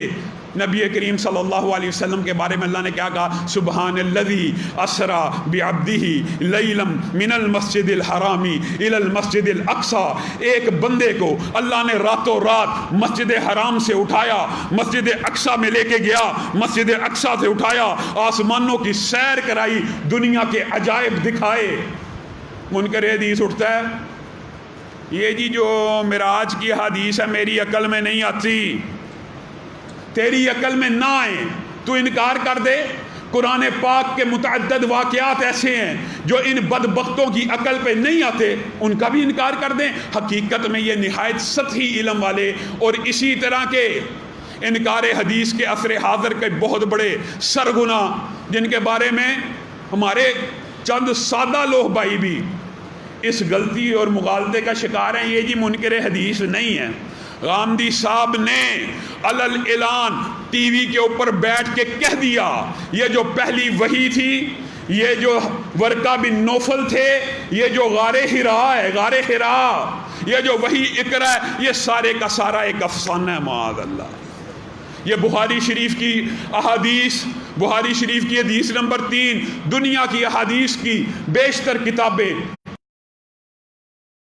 نبی کریم صلی اللہ علیہ وسلم کے بارے میں اللہ نے کیا کہا؟ سبحان الذی اسرا بعبدہ لیلا من المسجد الحرام الی المسجد الاقصی، ایک بندے کو اللہ نے راتوں رات مسجد حرام سے اٹھایا، مسجد اقصی میں لے کے گیا، مسجد اقصی سے اٹھایا، آسمانوں کی سیر کرائی، دنیا کے عجائب دکھائے۔ منکر حدیث اٹھتا ہے، یہ جی جو معراج کی حدیث ہے میری عقل میں نہیں آتی، تیری عقل میں نہ آئے تو انکار کر دے۔ قرآن پاک کے متعدد واقعات ایسے ہیں جو ان بدبختوں کی عقل پہ نہیں آتے، ان کا بھی انکار کر دیں۔ حقیقت میں یہ نہایت سطحی علم والے اور اسی طرح کے انکار حدیث کے عصر حاضر کے بہت بڑے سرغنہ، جن کے بارے میں ہمارے چند سادہ لوگ بھائی بھی اس غلطی اور مغالطے کا شکار ہیں، یہ جی منکر حدیث نہیں ہے۔ غامدی صاحب نے علل اعلان ٹی وی کے اوپر بیٹھ کے کہہ دیا، یہ جو پہلی وحی تھی، یہ جو ورقہ بن نوفل تھے، یہ جو غار حرا ہے، غار حرا، یہ جو وحی اقرا ہے، یہ سارے کا سارا ایک افسانہ ہے، معاذ اللہ۔ یہ بخاری شریف کی احادیث، بخاری شریف کی حدیث نمبر 3، دنیا کی احادیث کی بیشتر کتابیں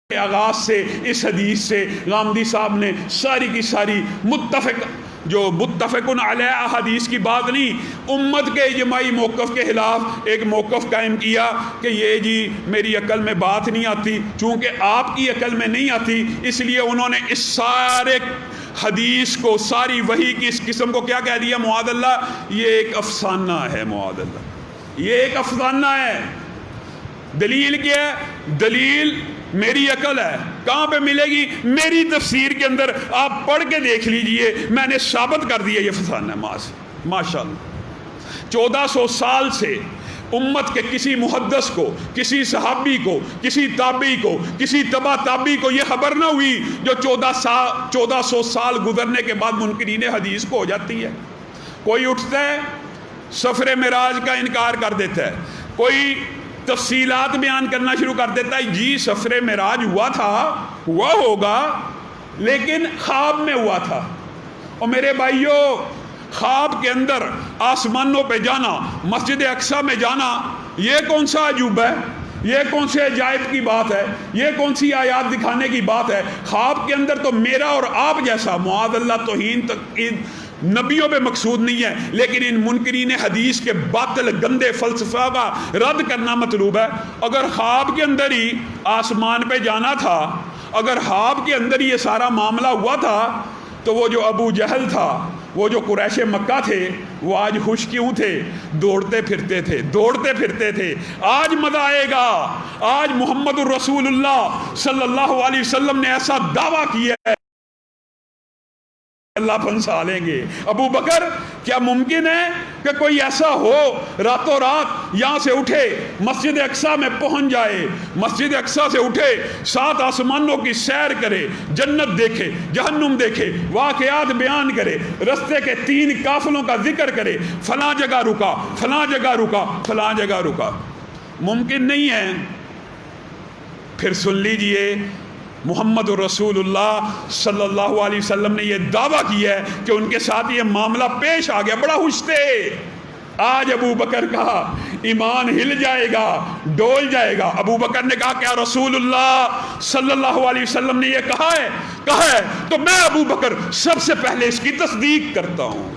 آغاز سے اس حدیث سے غامدی صاحب نے ساری کی ساری متفقن علیہ احادیث کی بات نہیں، امت کے اجماعی موقف کے خلاف ایک موقف قائم کیا کہ یہ جی میری عقل میں بات نہیں آتی۔ چونکہ آپ کی عقل میں نہیں آتی، اس لیے انہوں نے اس سارے حدیث کو، ساری وحی کی اس قسم کو کیا کہہ دیا؟ معاذ اللہ، یہ ایک افسانہ ہے، معاذ اللہ، یہ ایک افسانہ ہے۔ دلیل کیا ہے؟ دلیل میری عقل ہے۔ کہاں پہ ملے گی؟ میری تفسیر کے اندر آپ پڑھ کے دیکھ لیجئے، میں نے ثابت کر دیا یہ فسانہ ہے۔ ماشاءاللہ 1400 سال سے امت کے کسی محدث کو، کسی صحابی کو، کسی تابعی کو، کسی تبع تابعی کو یہ خبر نہ ہوئی جو 1400 سال گزرنے کے بعد منکرین حدیث کو ہو جاتی ہے۔ کوئی اٹھتا ہے سفر معراج کا انکار کر دیتا ہے، کوئی تفصیلات بیان کرنا شروع کر دیتا ہے، جی سفر معراج ہوا تھا، ہوا ہوگا، لیکن خواب میں ہوا تھا۔ اور میرے بھائیوں، خواب کے اندر آسمانوں پہ جانا، مسجد اقصی میں جانا، یہ کون سا عجوبہ ہے؟ یہ کون سے عجائب کی بات ہے؟ یہ کون سی آیات دکھانے کی بات ہے؟ خواب کے اندر تو میرا اور آپ جیسا، معاذ اللہ، توہین نبیوں پہ مقصود نہیں ہے، لیکن ان منکرین حدیث کے باطل گندے فلسفہ کا رد کرنا مطلوب ہے۔ اگر خواب کے اندر ہی آسمان پہ جانا تھا، اگر خواب کے اندر ہی یہ سارا معاملہ ہوا تھا، تو وہ جو ابو جہل تھا، وہ جو قریش مکہ تھے، وہ آج خوش کیوں تھے؟ دوڑتے پھرتے تھے، دوڑتے پھرتے تھے۔ آج مزہ آئے گا، آج محمد الرسول اللہ صلی اللہ علیہ وسلم نے ایسا دعویٰ کیا ہے، اللہ پھنسا لیں گے۔ ابو بکر، کیا ممکن ہے کہ کوئی ایسا ہو راتوں رات یہاں سے اٹھے مسجد اقصی میں پہنچ جائے، مسجد اقصی سے اٹھے 7 آسمانوں کی سیر کرے، جنت دیکھے، جہنم دیکھے، واقعات بیان کرے، رستے کے 3 قافلوں کا ذکر کرے، فلاں جگہ رکا، فلاں جگہ رکا، فلاں جگہ رکا؟ ممکن نہیں ہے۔ پھر سن لیجئے، محمد رسول اللہ صلی اللہ علیہ وسلم نے یہ دعویٰ کیا ہے کہ ان کے ساتھ یہ معاملہ پیش آ گیا، بڑا خوش تھے۔ آج ابو بکر کا ایمان ہل جائے گا، ڈول جائے گا۔ ابو بکر نے کہا کہ رسول اللہ صلی اللہ علیہ وسلم نے یہ کہا ہے تو میں ابو بکر سب سے پہلے اس کی تصدیق کرتا ہوں۔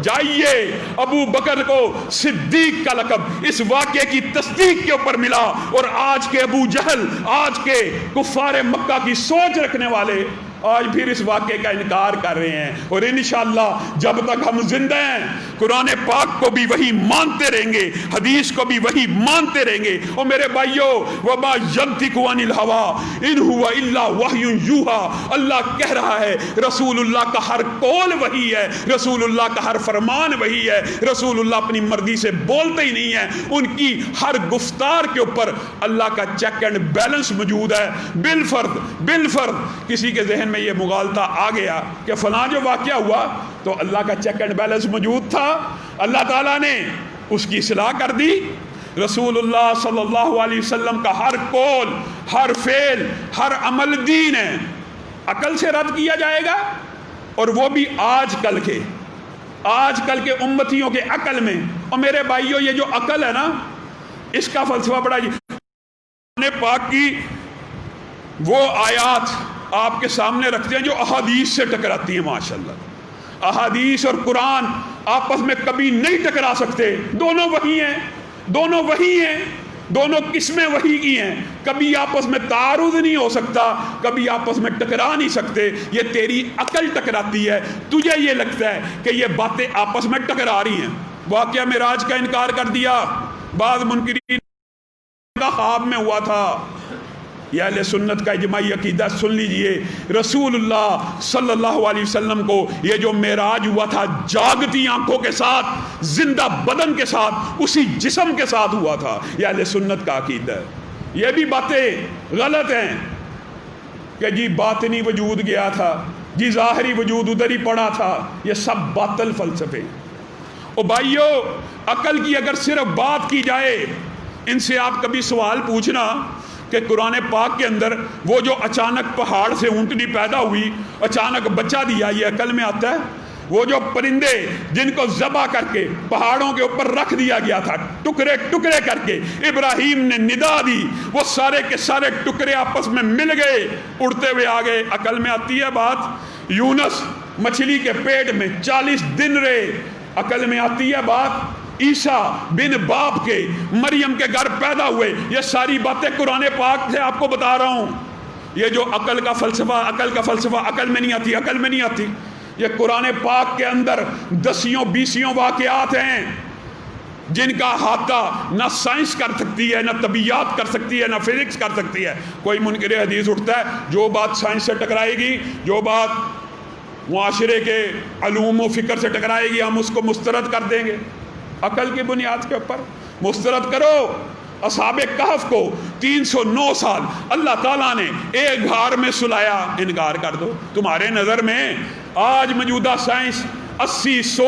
جائیے، ابو بکر کو صدیق کا لقب اس واقعے کی تصدیق کے اوپر ملا، اور آج کے ابو جہل، آج کے کفار مکہ کی سوچ رکھنے والے آج پھر اس واقعے کا انکار کر رہے ہیں۔ اور انشاءاللہ جب تک ہم زندہ ہیں، قرآن پاک کو بھی وہی مانتے رہیں گے، حدیث کو بھی وہی مانتے رہیں گے۔ اور میرے بھائیو، وما ينطق عن الهوى ان هو الا وحی یوحى، اللہ کہہ رہا ہے رسول اللہ کا ہر قول وحی ہے، رسول اللہ کا ہر فرمان وحی ہے، رسول اللہ اپنی مرضی سے بولتے ہی نہیں ہیں، ان کی ہر گفتار کے اوپر اللہ کا چیک اینڈ بیلنس موجود ہے۔ بالفرد کسی کے ذہن میں یہ مغالطہ آ گیا کہ فلاں جو واقعہ ہوا تو اللہ کا چیک اینڈ بیلنس موجود تھا، اللہ تعالیٰ نے اس کی اصلاح کر دی۔ رسول اللہ صلی اللہ علیہ وسلم کا ہر قول، ہر فعل، ہر عمل دین ہے، عقل سے رد کیا جائے گا، اور وہ بھی آج کل کے آج کل کے امتیوں کے عقل میں. اور میرے بھائیوں یہ جو عقل ہے نا اس کا فلسفہ بڑا قرآن پاک کی وہ آیات آپ کے سامنے رکھتے ہیں جو احادیث سے ٹکراتی ہیں. ماشاءاللہ احادیث اور قرآن آپس میں کبھی نہیں ٹکرا سکتے. دونوں وہی ہیں, دونوں وہی ہیں, دونوں قسمیں وہی کی ہیں. کبھی آپس میں تعارض نہیں ہو سکتا, کبھی آپس میں ٹکرا نہیں سکتے. یہ تیری عقل ٹکراتی ہے, تجھے یہ لگتا ہے کہ یہ باتیں آپس میں ٹکرا رہی ہیں. واقعہ معراج کا انکار کر دیا. بعض منکرین کا خواب میں ہوا تھا. یہ اہل سنت کا اجماعی عقیدہ سن لیجئے, رسول اللہ صلی اللہ علیہ وسلم کو یہ جو معراج ہوا تھا جاگتی آنکھوں کے ساتھ, زندہ بدن کے ساتھ, اسی جسم کے ساتھ ہوا تھا. یہ اہل سنت کا عقیدہ ہے. یہ بھی باتیں غلط ہیں کہ جی باطنی وجود گیا تھا, جی ظاہری وجود ادھر ہی پڑا تھا. یہ سب باطل فلسفے. او بھائیو, عقل کی اگر صرف بات کی جائے, ان سے آپ کبھی سوال پوچھنا کہ قرآن پاک کے اندر وہ جو اچانک پہاڑ سے اونٹنی پیدا ہوئی, اچانک بچہ دیا, یہ عقل میں آتا ہے؟ وہ جو پرندے جن کو ذبح کر کے پہاڑوں کے اوپر رکھ دیا گیا تھا, ٹکڑے ٹکڑے کر کے ابراہیم نے ندا دی, وہ سارے کے سارے ٹکڑے آپس میں مل گئے, اڑتے ہوئے آ گئے. عقل میں آتی ہے بات؟ یونس مچھلی کے پیٹ میں 40 دن رہے, عقل میں آتی ہے بات؟ عیسیٰ بن باپ کے مریم کے گھر پیدا ہوئے. یہ ساری باتیں قرآن پاک سے آپ کو بتا رہا ہوں. یہ جو عقل کا فلسفہ عقل میں نہیں آتی, عقل میں نہیں آتی. یہ قرآن پاک کے اندر 10 واقعات ہیں جن کا احاطہ نہ سائنس کر سکتی ہے, نہ طبیعیات کر سکتی ہے, نہ فزکس کر سکتی ہے. کوئی منکر حدیث اٹھتا ہے, جو بات سائنس سے ٹکرائے گی, جو بات معاشرے کے علوم و فکر سے ٹکرائے گی, ہم اس کو مسترد کر دیں گے. عقل کی بنیاد کے اوپر مسترد کرو. اصحاب کہف کو 309 سال اللہ تعالیٰ نے ایک گھار میں سلایا, انکار کر دو. تمہارے نظر میں آج موجودہ سائنس 80 100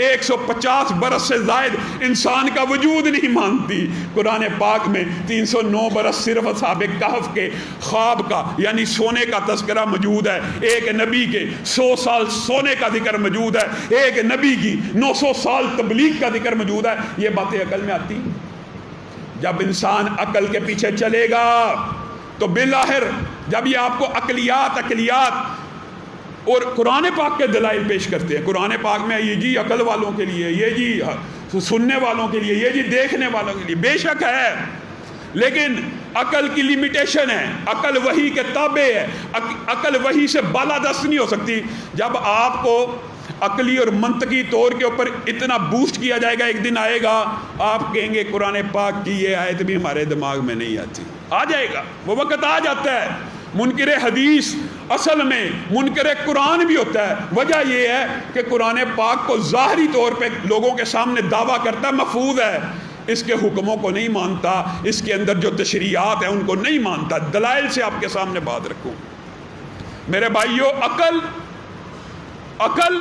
150 برس سے زائد انسان کا وجود نہیں مانتی. قرآن پاک میں 309 برس صرف اصحاب کہف کے خواب کا یعنی سونے کا تذکرہ موجود ہے. ایک نبی کے 100 سال سونے کا ذکر موجود ہے, ایک نبی کی 900 سال تبلیغ کا ذکر موجود ہے. یہ باتیں عقل میں آتی؟ جب انسان عقل کے پیچھے چلے گا تو بالآخر جب یہ آپ کو عقلیات اور قرآن پاک کے دلائل پیش کرتے ہیں, قرآن پاک میں یہ جی عقل والوں کے لیے, یہ جی سننے والوں کے لیے, یہ جی دیکھنے والوں کے لیے, بے شک ہے, لیکن عقل کی لیمیٹیشن ہے. عقل وحی کے تابع ہے, عقل وحی سے بالادست نہیں ہو سکتی. جب آپ کو عقلی اور منطقی طور کے اوپر اتنا بوسٹ کیا جائے گا, ایک دن آئے گا آپ کہیں گے قرآن پاک کی یہ آیت بھی ہمارے دماغ میں نہیں آتی. آ جائے گا, وہ وقت آ جاتا ہے. منکر حدیث اصل میں منکر قرآن بھی ہوتا ہے. وجہ یہ ہے کہ قرآن پاک کو ظاہری طور پہ لوگوں کے سامنے دعویٰ کرتا ہے محفوظ ہے, اس کے حکموں کو نہیں مانتا, اس کے اندر جو تشریعات ہیں ان کو نہیں مانتا. دلائل سے آپ کے سامنے بات رکھوں. میرے بھائیو, عقل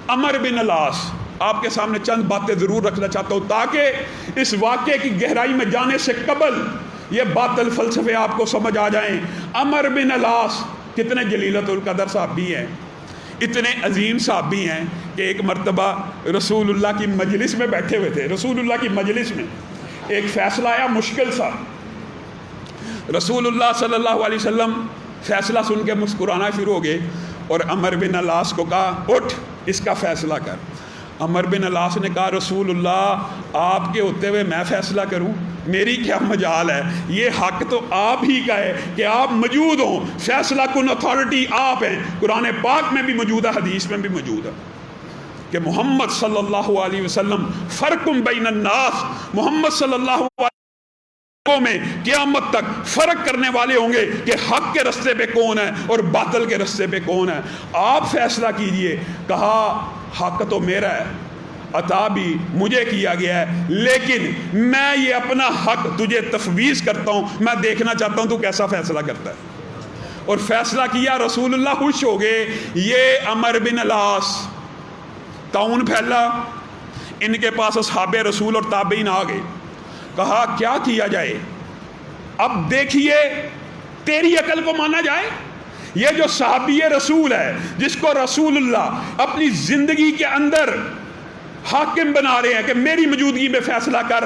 عمر بن العاص, آپ کے سامنے چند باتیں ضرور رکھنا چاہتا ہوں تاکہ اس واقعے کی گہرائی میں جانے سے قبل یہ باطل فلسفے آپ کو سمجھ آ جائیں. عمر بن العاص کتنے جلیلۃ القدر صحابی ہیں, اتنے عظیم صحابی ہیں کہ ایک مرتبہ رسول اللہ کی مجلس میں بیٹھے ہوئے تھے. رسول اللہ کی مجلس میں ایک فیصلہ آیا مشکل سا. رسول اللہ صلی اللہ علیہ وسلم فیصلہ سن کے مسکرانا شروع ہو گئے اور عمر بن العاص کو کہا اٹھ اس کا فیصلہ کر. عمر بن العاص نے کہا رسول اللہ آپ کے ہوتے ہوئے میں فیصلہ کروں, میری کیا مجال ہے, یہ حق تو آپ ہی کا ہے کہ آپ موجود ہوں, فیصلہ کن اتھارٹی آپ ہیں. قرآن پاک میں بھی موجود ہے, حدیث میں بھی موجود ہے کہ محمد صلی اللہ علیہ وسلم فرقم بین الناس, محمد صلی اللہ علیہ وسلم میں قیامت تک فرق کرنے والے ہوں گے کہ حق کے رستے پہ کون ہے اور باطل کے رستے پہ کون ہے. آپ فیصلہ کیجئے. کہا حق تو میرا ہے, عطا بھی مجھے کیا گیا ہے, لیکن میں یہ اپنا حق تجھے تفویض کرتا ہوں, میں دیکھنا چاہتا ہوں تو کیسا فیصلہ کرتا ہے. اور فیصلہ کیا, رسول اللہ خوش ہو گئے. یہ عمر بن العاص, طاعون پھیلا, ان کے پاس اصحاب رسول اور تابعین آ گئے. کہا کیا کیا جائے, اب دیکھیے تیری عقل کو مانا جائے یہ جو صحابی رسول ہے جس کو رسول اللہ اپنی زندگی کے اندر حاکم بنا رہے ہیں کہ میری موجودگی میں فیصلہ کر،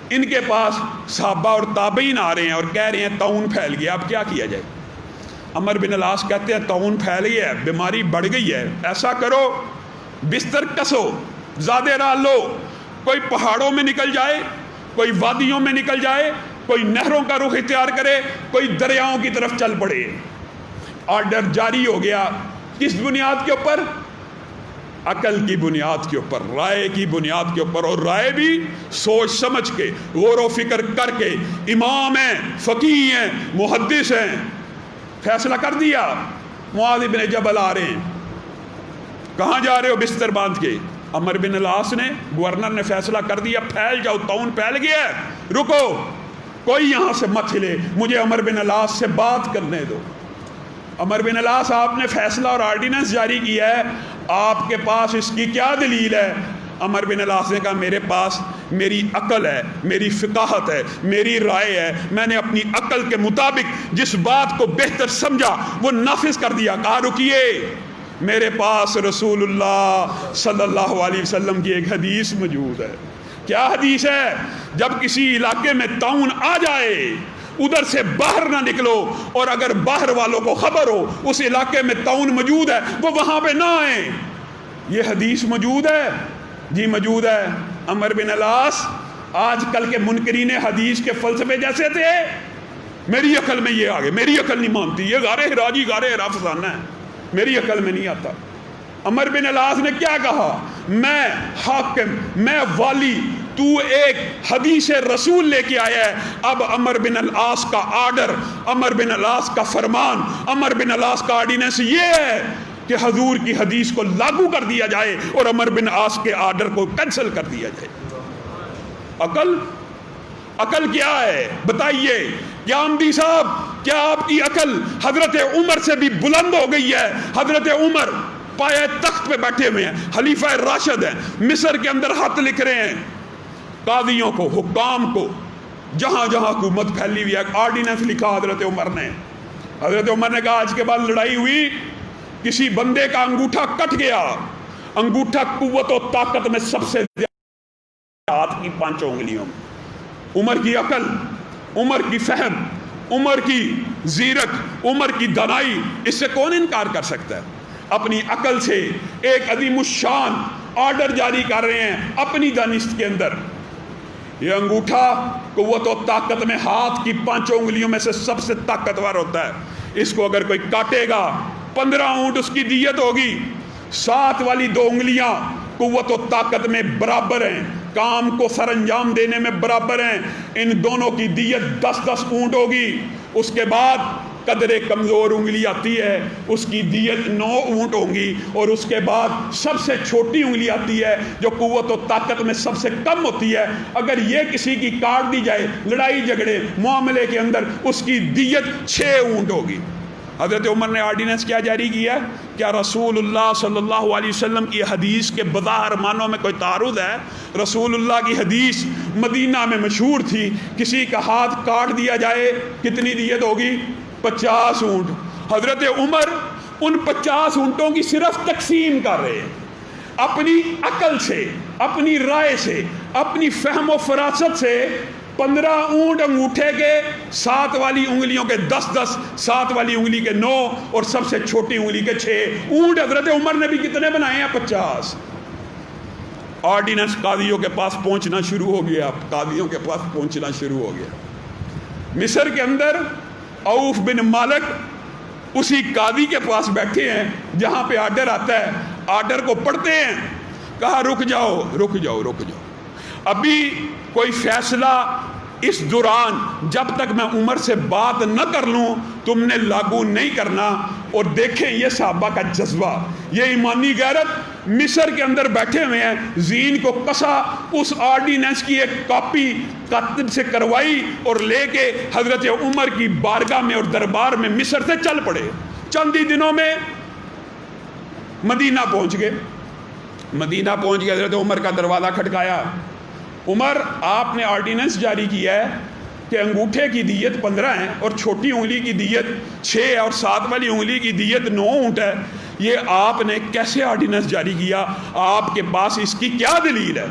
ان کے پاس صحابہ اور تابعین آ رہے ہیں اور کہہ رہے ہیں طاعون پھیل گیا، اب کیا کیا جائے؟ عمر بن العاص کہتے ہیں طاعون پھیل گیا ہے، بیماری بڑھ گئی ہے، ایسا کرو بستر کسو، زیادہ راہ لو، کوئی پہاڑوں میں نکل جائے، کوئی وادیوں میں نکل جائے، کوئی نہروں کا رخ اختیار کرے، کوئی دریاؤں کی طرف چل پڑے۔ آرڈر جاری ہو گیا، کس بنیاد کے اوپر؟ عقل کی بنیاد کے اوپر، رائے کی بنیاد کے اوپر، اور رائے بھی سوچ سمجھ کے، غور و فکر کر کے۔ امام ہیں، فقیہ ہیں، محدث ہیں، فیصلہ کر دیا۔ معاذ بن جبل آ رہے ہیں، کہاں جا رہے ہو؟ بستر باندھ کے۔ عمر بن العاص نے، گورنر نے فیصلہ کر دیا پھیل جاؤ، طاعون پھیل گیا ہے، رکو، کوئی یہاں سے مت ہلے، مجھے عمر بن العاص سے بات کرنے دو۔ عمر بن العاص، آپ نے فیصلہ اور آرڈیننس جاری کیا ہے، آپ کے پاس اس کی کیا دلیل ہے؟ عمر بن العاص نے کہا میرے پاس میری عقل ہے، میری فقاہت ہے، میری رائے ہے، میں نے اپنی عقل کے مطابق جس بات کو بہتر سمجھا وہ نافذ کر دیا۔ کہا رکیے، میرے پاس رسول اللہ صلی اللہ علیہ وسلم کی ایک حدیث موجود ہے۔ کیا حدیث ہے؟ جب کسی علاقے میں طاعون آ جائے، ادھر سے باہر نہ نکلو، اور اگر باہر والوں کو خبر ہو اس علاقے میں طاعون موجود ہے وہ وہاں پہ نہ آئیں۔ یہ حدیث موجود ہے؟ جی موجود ہے۔ عمر بن العاص آج کل کے منکرین حدیث کے فلسفے جیسے تھے، میری عقل میں یہ آگے، میری عقل نہیں مانتی، یہ غار حراجی غار حرا فسانہ ہے، میری عقل میں نہیں آتا۔ عمر بن العاص نے کیا کہا؟ میں حاکم، میں والی، تو ایک حدیث رسول لے کے آیا ہے، اب عمر بن العاص کا آرڈر، عمر بن العاص کا فرمان، عمر بن العاص کا آرڈیننس یہ ہے کہ حضور کی حدیث کو لاگو کر دیا جائے اور عمر بن العاص کے آرڈر کو کینسل کر دیا جائے۔ عقل کیا ہے بتائیے؟ کیا عمدی صاحب، کیا آپ کی عقل حضرت عمر سے بھی بلند ہو گئی ہے؟ حضرت عمر پائے تخت پہ بیٹھے ہوئے ہیں، خلیفہ راشد ہیں، مصر کے اندر خط لکھ رہے ہیں قاضیوں کو، حکام کو، جہاں جہاں حکومت پھیلی ہوئی ہے، آرڈیننس لکھا حضرت عمر نے۔ حضرت عمر نے کہا آج کے بعد لڑائی ہوئی، کسی بندے کا انگوٹھا کٹ گیا، انگوٹھا قوت و طاقت میں سب سے زیادہ ہاتھ کی 5 انگلیوں میں۔ عمر کی عقل، عمر کی فہم، عمر کی زیرک، عمر کی دانائی، اس سے کون انکار کر سکتا ہے؟ اپنی عقل سے ایک عظیم الشان آرڈر جاری کر رہے ہیں اپنی دانست کے اندر۔ یہ انگوٹھا قوت و طاقت میں ہاتھ کی 5 انگلیوں میں سے سب سے طاقتور ہوتا ہے، اس کو اگر کوئی کاٹے گا 15 اونٹ اس کی دیت ہوگی۔ 7 والی 2 انگلیاں قوت و طاقت میں برابر ہیں، کام کو سر انجام دینے میں برابر ہیں، ان دونوں کی دیت 10-10 اونٹ ہوگی۔ اس کے بعد قدر کمزور انگلی آتی ہے، اس کی دیت 9 اونٹ ہوں گی، اور اس کے بعد سب سے چھوٹی انگلی آتی ہے جو قوت و طاقت میں سب سے کم ہوتی ہے، اگر یہ کسی کی کاٹ دی جائے لڑائی جھگڑے معاملے کے اندر، اس کی دیت 6 اونٹ ہوگی۔ حضرت عمر نے آرڈیننس کیا جاری کیا؟ کیا رسول اللہ صلی اللہ علیہ وسلم کی حدیث کے بظاہر معنوں میں کوئی تعارض ہے؟ رسول اللہ کی حدیث مدینہ میں مشہور تھی، کسی کا ہاتھ کاٹ دیا جائے کتنی دیت ہوگی؟ 50 اونٹ۔ حضرت عمر ان 50 اونٹوں کی صرف تقسیم کر رہے ہیں، اپنی عقل سے، اپنی رائے سے، اپنی فہم و فراست سے 15 اونٹ انگوٹھے کے، 7 والی انگلیوں کے 10-10، 7 والی انگلی کے 9، اور سب سے چھوٹی انگلی کے 6 اونٹ حضرت عمر نے بھی کتنے بنائے ہیں؟ 50۔ آرڈیننس قاضیوں کے پاس پہنچنا شروع ہو گیا، قاضیوں کے پاس پہنچنا شروع ہو گیا۔ مصر کے اندر عوف بن مالک اسی قاضی کے پاس بیٹھے ہیں جہاں پہ آرڈر آتا ہے، آرڈر کو پڑھتے ہیں، کہا رک جاؤ رک جاؤ رک جاؤ، ابھی کوئی فیصلہ اس دوران جب تک میں عمر سے بات نہ کر لوں تم نے لاگو نہیں کرنا۔ اور دیکھیں یہ صحابہ کا جذبہ، یہ ایمانی غیرت، مصر کے اندر بیٹھے ہوئے ہیں، زین کو کسا، اس آرڈیننس کی ایک کاپی کاتب سے کروائی اور لے کے حضرت عمر کی بارگاہ میں اور دربار میں مصر سے چل پڑے۔ چند ہی دنوں میں مدینہ پہنچ گئے۔ مدینہ پہنچ گئے، حضرت عمر کا دروازہ کھٹکایا، عمر آپ نے آرڈیننس جاری کیا ہے کہ انگوٹھے کی دیت 15 ہے اور چھوٹی انگلی کی دیت 6 ہے اور 7 والی انگلی کی دیت 9 اونٹ ہے، یہ آپ نے کیسے آرڈیننس جاری کیا؟ آپ کے پاس اس کی کیا دلیل ہے؟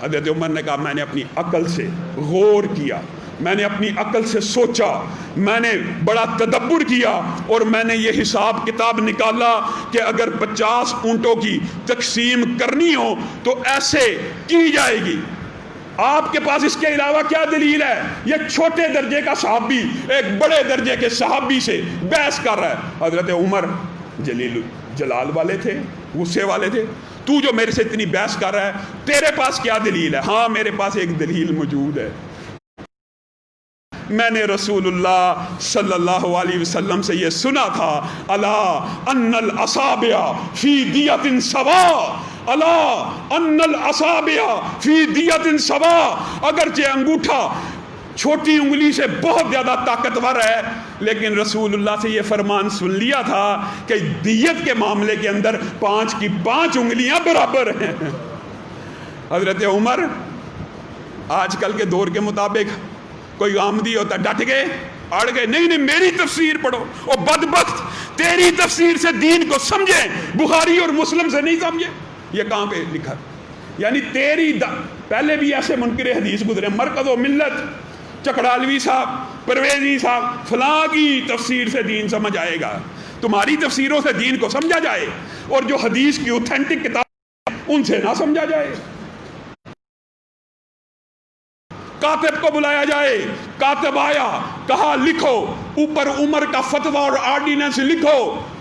حضرت عمر نے کہا میں نے اپنی عقل سے غور کیا، میں نے اپنی عقل سے سوچا، میں نے بڑا تدبر کیا اور میں نے یہ حساب کتاب نکالا کہ اگر 50 اونٹوں کی تقسیم کرنی ہو تو ایسے کی جائے گی۔ آپ کے پاس اس کے علاوہ کیا دلیل ہے؟ یہ چھوٹے درجے کا صحابی ایک بڑے درجے کے صحابی سے بحث کر رہا ہے۔ حضرت عمر جلال والے تھے، غصے والے تھے، تو جو میرے سے اتنی بحث کر رہا ہے تیرے پاس کیا دلیل ہے؟ ہاں میرے پاس ایک دلیل موجود ہے، میں نے رسول اللہ صلی اللہ علیہ وسلم سے یہ سنا تھا، الا ان الاصابع فی دیت سوا، الا ان الاصابع فی دیت سوا، اگرچہ انگوٹھا چھوٹی انگلی سے بہت زیادہ طاقتور ہے لیکن رسول اللہ سے یہ فرمان سن لیا تھا کہ دیت کے معاملے کے اندر 5 کی 5 انگلیاں برابر ہیں۔ حضرت عمر آج کل کے دور کے مطابق کوئی غامدی ہوتا ڈٹ گئے، اڑ گئے، نہیں میری تفسیر پڑھو، اور بدبخت تیری تفسیر سے دین کو سمجھیں، بخاری اور مسلم سے نہیں سمجھے۔ یہ کہاں پہ لکھا؟ یعنی تیری پہلے بھی ایسے منکر حدیث گزرے، مرکز و ملت، چکڑالوی صاحب، پرویزی صاحب، فلاں کی تفسیر سے دین سمجھ آئے گا، تمہاری تفسیروں سے دین کو سمجھا جائے اور جو حدیث کی اوتھینٹک کتاب ان سے نہ سمجھا جائے۔ کاتب کو بلایا جائے، کاتب آیا، کہا لکھو، اوپر عمر کا فتویٰ اور آرڈیننس لکھو،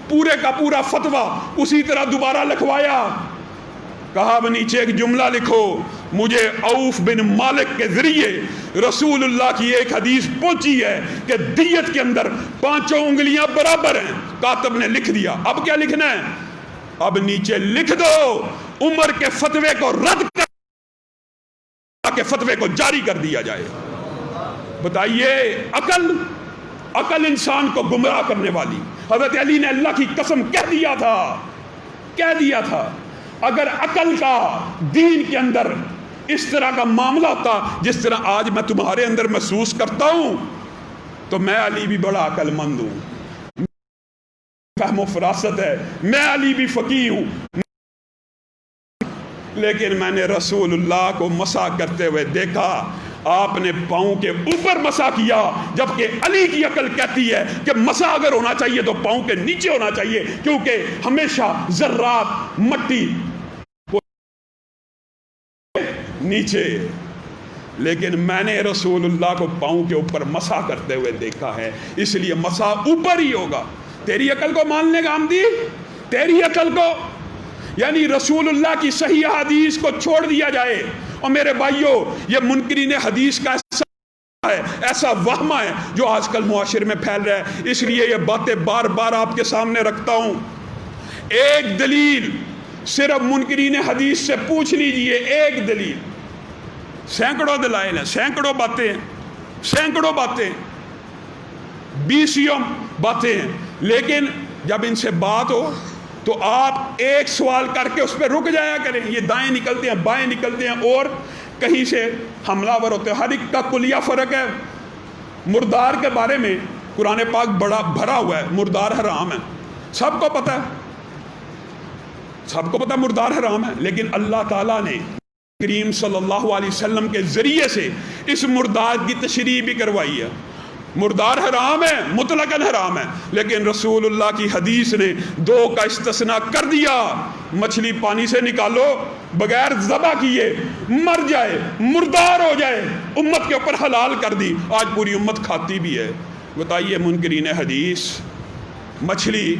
پورے کا پورا فتویٰ اسی طرح دوبارہ لکھوایا، کہا اب نیچے ایک جملہ لکھو، مجھے عوف بن مالک کے ذریعے رسول اللہ کی ایک حدیث پہنچی ہے کہ دیت کے اندر 5 انگلیاں برابر ہیں۔ کاتب نے لکھ دیا، اب کیا لکھنا ہے؟ اب نیچے لکھ دو عمر کے فتوے کو رد کر کے فتوے کو جاری کر دیا جائے۔ بتائیے عقل انسان کو گمراہ کرنے والی۔ حضرت علی نے اللہ کی قسم کہہ دیا تھا اگر عقل کا دین کے اندر اس طرح کا معاملہ ہوتا جس طرح آج میں تمہارے اندر محسوس کرتا ہوں تو میں علی بھی بڑا عقل مند ہوں، فہم و فراست ہے، میں علی بھی فقیہ ہوں، لیکن میں نے رسول اللہ کو مسح کرتے ہوئے دیکھا، آپ نے پاؤں کے اوپر مسح کیا، جبکہ علی کی عقل کہتی ہے کہ مسح اگر ہونا چاہیے تو پاؤں کے نیچے ہونا چاہیے، کیونکہ ہمیشہ ذرات مٹی نیچے، لیکن میں نے رسول اللہ کو پاؤں کے اوپر مسح کرتے ہوئے دیکھا ہے، اس لیے مسح اوپر ہی ہوگا۔ تیری عقل کو مان لے غامدی، تیری عقل کو، یعنی رسول اللہ کی صحیح حدیث کو چھوڑ دیا جائے۔ اور میرے بھائیوں، یہ منکرین حدیث کا ایسا وہمہ ہے جو آج کل معاشرے میں پھیل رہا ہے، اس لیے یہ باتیں بار بار آپ کے سامنے رکھتا ہوں۔ ایک دلیل صرف منکرین حدیث سے پوچھ لیجئے، ایک دلیل، سینکڑوں دلائل ہیں، سینکڑوں باتیں 20 باتیں ہیں، لیکن جب ان سے بات ہو تو آپ ایک سوال کر کے اس پہ رک جایا کریں۔ یہ دائیں نکلتے ہیں، بائیں نکلتے ہیں اور کہیں سے حملہ ور ہوتے ہیں، ہر ایک کا کلیہ فرق ہے۔ مردار کے بارے میں قرآن پاک بڑا بھرا ہوا ہے، مردار حرام ہے، سب کو پتہ مردار حرام ہے، لیکن اللہ تعالیٰ نے کریم صلی اللہ علیہ وسلم کے ذریعے سے اس مردار کی تشریح بھی کروائی ہے۔ مردار حرام ہے، مطلقاً حرام ہے، لیکن رسول اللہ کی حدیث نے 2 کا استثناء کر دیا۔ مچھلی پانی سے نکالو بغیر ذبح کیے، مر جائے، مردار ہو جائے، امت کے اوپر حلال کر دی، آج پوری امت کھاتی بھی ہے۔ بتائیے منکرین حدیث، مچھلی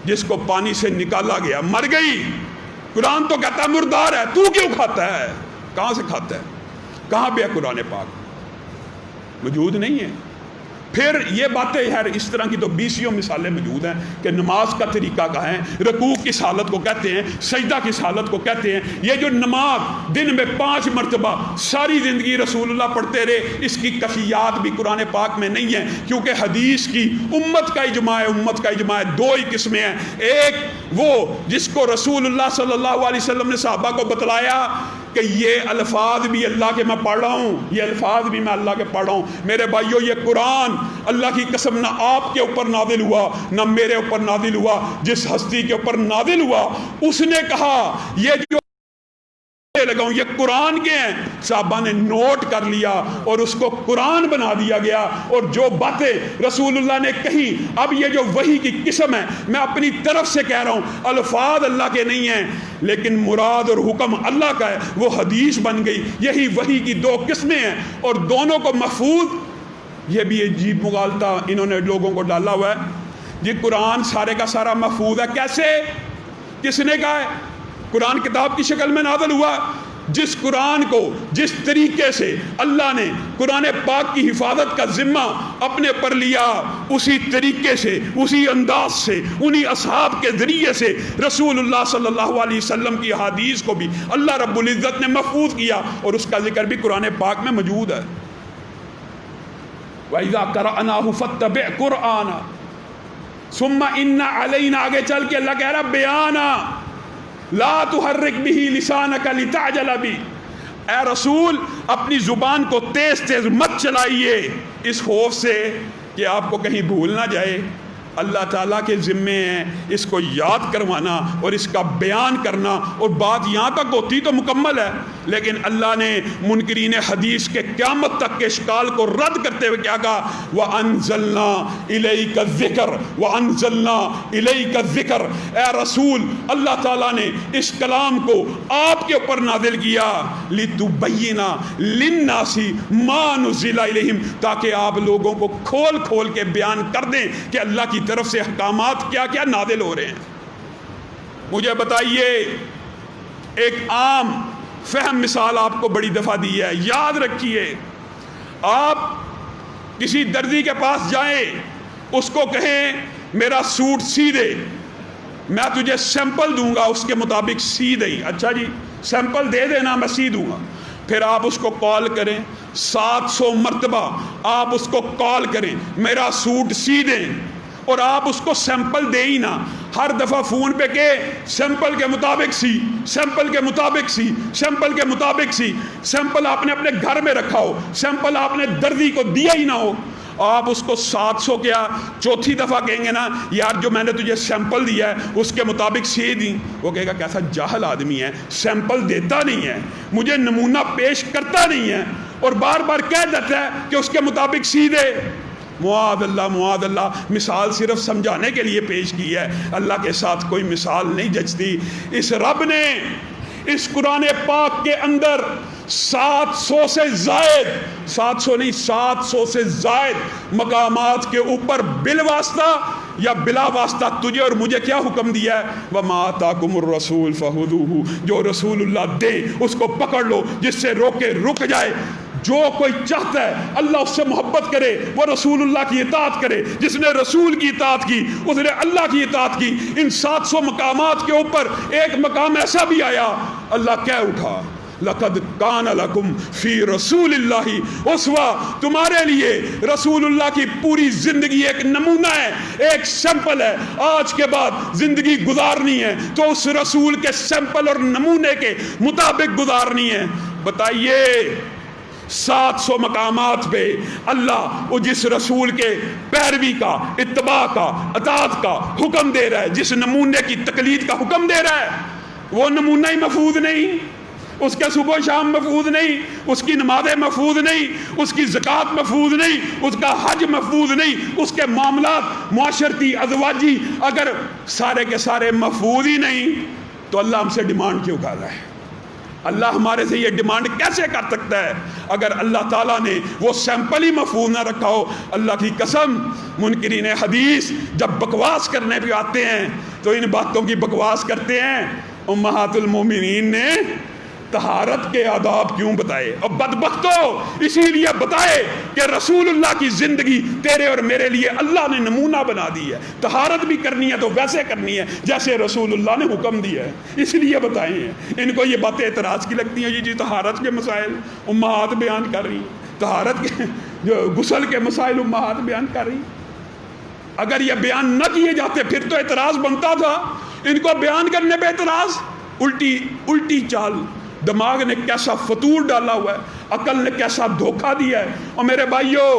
جس کو پانی سے نکالا گیا مر گئی، قرآن تو کہتا ہے مردار ہے، تو کیوں کھاتا ہے؟ کہاں سے کھاتا ہے؟ کہاں پہ ہے قرآن پاک؟ موجود نہیں ہے۔ پھر یہ باتیں یار اس طرح کی تو 20 مثالیں موجود ہیں کہ نماز کا طریقہ کہاں ہے، رکوع کس حالت کو کہتے ہیں، سجدہ کس حالت کو کہتے ہیں۔ یہ جو نماز دن میں 5 مرتبہ ساری زندگی رسول اللہ پڑھتے رہے، اس کی کفیات بھی قرآن پاک میں نہیں ہیں، کیونکہ حدیث کی امت کا اجماع ہے۔ 2 ہی قسمیں ہیں، ایک وہ جس کو رسول اللہ صلی اللہ علیہ وسلم نے صحابہ کو بتلایا کہ یہ الفاظ بھی اللہ کے میں پڑھ رہا ہوں، یہ الفاظ بھی میں اللہ کے پڑھ رہا ہوں۔ میرے بھائیو، یہ قرآن اللہ کی قسم نہ آپ کے اوپر نازل ہوا نہ میرے اوپر نازل ہوا، جس ہستی کے اوپر نازل ہوا اس نے کہا یہ جو لگاؤں یہ قرآن کے ہیں، صحابہ نے نوٹ کر لیا اور اس کو قرآن بنا دیا گیا۔ اور جو باتیں رسول اللہ نے کہی، اب یہ جو وحی کی قسم ہے، میں اپنی طرف سے کہہ رہا ہوں، الفاظ اللہ کے نہیں ہیں لیکن مراد اور حکم اللہ کا ہے، وہ حدیث بن گئی۔ یہی وحی کی دو قسمیں ہیں اور دونوں کو محفوظ، یہ بھی عجیب مغالطہ انہوں نے لوگوں کو ڈالا ہوا ہے جی قرآن سارے کا سارا محفوظ ہے۔ کیسے؟ کس نے کہا ہے؟ قرآن کتاب کی شکل میں نازل ہوا۔ جس قرآن کو جس طریقے سے اللہ نے قرآن پاک کی حفاظت کا ذمہ اپنے پر لیا، اسی طریقے سے، اسی انداز سے، انہی اصحاب کے ذریعے سے رسول اللہ صلی اللہ علیہ وسلم کی حدیث کو بھی اللہ رب العزت نے محفوظ کیا، اور اس کا ذکر بھی قرآن پاک میں موجود ہے۔ وَإِذَا قَرَأْنَاهُ فَاتَّبِعْ قُرْآنَ ثُمَّ إِنَّ عَلَيْنَا، آگے چل کے اللہ کہہ رہا بیانا لا تحرک به لسانک لتعجل به، اے رسول اپنی زبان کو تیز تیز مت چلائیے اس خوف سے کہ آپ کو کہیں بھول نہ جائے۔ اللہ تعالیٰ کے ذمے ہیں اس کو یاد کروانا اور اس کا بیان کرنا، اور بات یہاں تک ہوتی تو مکمل ہے، لیکن اللہ نے منکرین حدیث کے قیامت تک کے اشکال کو رد کرتے ہوئے کیا کہا؟ وَأَنزَلْنَا إِلَيْكَ الذِّكْرَ وَأَنزَلْنَا إِلَيْكَ الذِّكْرَ، اے رسول اللہ تعالیٰ نے اس کلام کو آپ کے اوپر نازل کیا، لِتُبَيِّنَ لِلنَّاسِ مَا نُزِّلَ إِلَيْهِمْ، تاکہ آپ لوگوں کو کھول کھول کے بیان کر دیں کہ اللہ کی طرف سے احکامات کیا کیا نازل ہو رہے ہیں۔ مجھے بتائیے، ایک عام فہم مثال آپ کو بڑی دفعہ دی ہے، یاد رکھیے، آپ کسی درزی کے پاس جائیں، اس کو کہیں میرا سوٹ سی دے، میں تجھے سیمپل دوں گا، اس کے مطابق سی دیں۔ اچھا جی، سیمپل دے دینا، میں سی دوں گا۔ پھر آپ اس کو کال کریں، 700 مرتبہ آپ اس کو کال کریں میرا سوٹ سی دیں، اور آپ اس کو سیمپل دے ہی نہ، ہر دفعہ فون پہ کہ سیمپل کے مطابق سی، سیمپل کے مطابق سی، سیمپل کے مطابق سی۔ سیمپل آپ نے اپنے گھر میں رکھا ہو، سیمپل آپ نے دردی کو دیا ہی نہ ہو، آپ اس کو 700 کیا چوتھی دفعہ کہیں گے نا یار جو میں نے تجھے سیمپل دیا ہے اس کے مطابق سی دیں، وہ کہے گا کیسا جاہل آدمی ہے، سیمپل دیتا نہیں ہے، مجھے نمونہ پیش کرتا نہیں ہے، اور بار بار کہہ دیتا ہے کہ اس کے مطابق سی دے۔ معاذ اللہ، معاذ اللہ، مثال صرف سمجھانے کے لیے پیش کی ہے، اللہ کے ساتھ کوئی مثال نہیں جچتی۔ اس رب نے اس قرآن پاک کے اندر 700 سے زائد، 700 نہیں 700 سے زائد مقامات کے اوپر بالواسطہ یا بلا واسطہ تجھے اور مجھے کیا حکم دیا ہے؟ وَمَا آتَاكُمُ الرَّسُولُ فَخُذُوهُ، جو رسول اللہ دے اس کو پکڑ لو، جس سے روکے رک جائے۔ جو کوئی چاہتا ہے اللہ اس سے محبت کرے، وہ رسول اللہ کی اطاعت کرے، جس نے رسول کی اطاعت کی اس نے اللہ کی اطاعت کی۔ ان 700 مقامات کے اوپر ایک مقام ایسا بھی آیا، اللہ کہہ اٹھا لَقَدْ كَانَ لَكُمْ فِي رَسُولِ اللَّهِ أُسْوَةٌ، تمہارے لیے رسول اللہ کی پوری زندگی ایک نمونہ ہے، ایک سیمپل ہے۔ آج کے بعد زندگی گزارنی ہے تو اس رسول کے سیمپل اور نمونے کے مطابق گزارنی ہے۔ بتائیے 700 مقامات پہ اللہ وہ جس رسول کے پیروی کا، اتباع کا، اطاعت کا حکم دے رہا ہے، جس نمونے کی تقلید کا حکم دے رہا ہے، وہ نمونہ ہی محفوظ نہیں، اس کے صبح و شام محفوظ نہیں، اس کی نمازیں محفوظ نہیں، اس کی زکوٰۃ محفوظ نہیں، اس کا حج محفوظ نہیں، اس کے معاملات معاشرتی ازواجی اگر سارے کے سارے محفوظ ہی نہیں تو اللہ ہم سے ڈیمانڈ کیوں کر رہا ہے؟ اللہ ہمارے سے یہ ڈیمانڈ کیسے کر سکتا ہے اگر اللہ تعالیٰ نے وہ سیمپل ہی محفوظ نہ رکھا ہو؟ اللہ کی قسم، منکرین حدیث جب بکواس کرنے پہ آتے ہیں تو ان باتوں کی بکواس کرتے ہیں۔ امہات المومنین نے طہارت کے آداب کیوں بتائے؟ اور بدبختو اسی لیے بتائے کہ رسول اللہ کی زندگی تیرے اور میرے لیے اللہ نے نمونہ بنا دی ہے، طہارت بھی کرنی ہے تو ویسے کرنی ہے جیسے رسول اللہ نے حکم دیا ہے، اس لیے بتائے ہیں۔ ان کو یہ باتیں اعتراض کی لگتی ہیں، جی طہارت کے مسائل امہات بیان کر رہی ہیں، طہارت کے جو غسل کے مسائل امہات بیان کر رہی ہیں۔ اگر یہ بیان نہ کیے جاتے پھر تو اعتراض بنتا تھا، ان کو بیان کرنے پہ اعتراض، الٹی چال دماغ نے کیسا فطور ڈالا ہوا ہے، عقل نے کیسا دھوکہ دیا ہے۔ اور میرے بھائیو،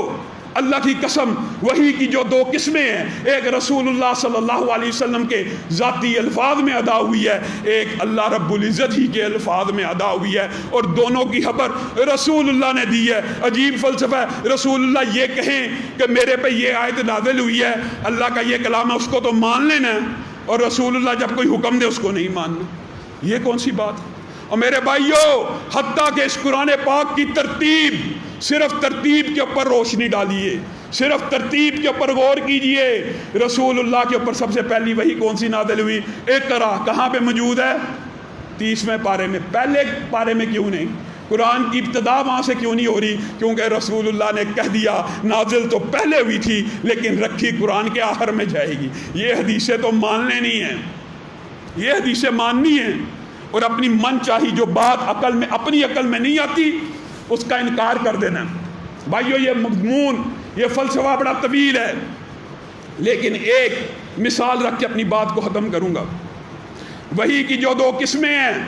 اللہ کی قسم، وحی کی جو دو قسمیں ہیں، ایک رسول اللہ صلی اللہ علیہ وسلم کے ذاتی الفاظ میں ادا ہوئی ہے، ایک اللہ رب العزت ہی کے الفاظ میں ادا ہوئی ہے، اور دونوں کی خبر رسول اللہ نے دی ہے۔ عجیب فلسفہ ہے، رسول اللہ یہ کہیں کہ میرے پہ یہ آیت نازل ہوئی ہے، اللہ کا یہ کلام ہے، اس کو تو مان لینا ہے، اور رسول اللہ جب کوئی حکم دے اس کو نہیں ماننا، یہ کون سی بات ہے؟ اور میرے بھائیو، حتیٰ کہ اس قرآن پاک کی ترتیب، صرف ترتیب کے اوپر روشنی ڈالیے، صرف ترتیب کے اوپر غور کیجئے۔ رسول اللہ کے اوپر سب سے پہلی وحی کون سی نازل ہوئی؟ اقرا کہاں پہ موجود ہے؟ 30ویں پارے میں۔ پہلے پارے میں کیوں نہیں؟ قرآن کی ابتدا وہاں سے کیوں نہیں ہو رہی؟ کیونکہ رسول اللہ نے کہہ دیا نازل تو پہلے ہوئی تھی لیکن رکھی قرآن کے آخر میں جائے گی۔ یہ حدیثیں تو مان لینی ہیں، یہ حدیثیں ماننی ہیں، اور اپنی من چاہی جو بات عقل میں، اپنی عقل میں نہیں آتی اس کا انکار کر دینا۔ بھائیو، یہ مضمون، یہ فلسفہ بڑا طویل ہے، لیکن ایک مثال رکھ کے اپنی بات کو ختم کروں گا۔ وحی کی جو دو قسمیں ہیں،